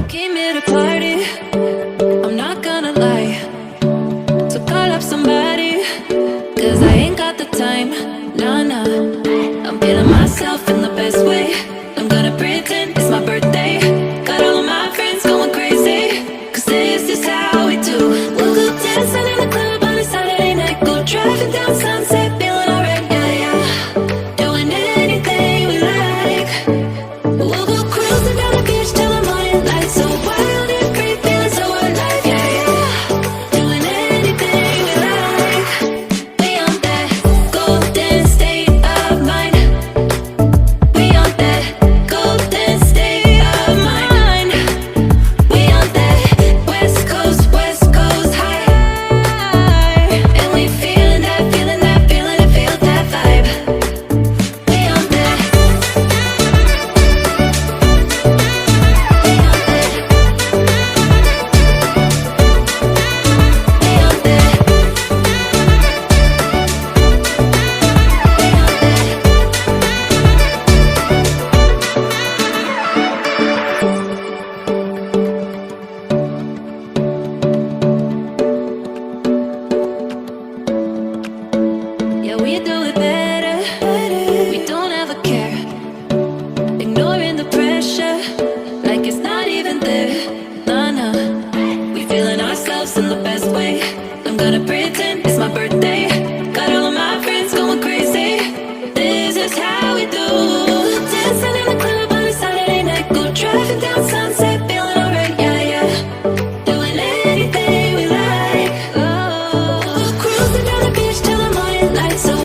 Came here to party, I'm not gonna lie. So call up somebody, cause I ain't got the time. Nah, nah, I'm feeling myself in the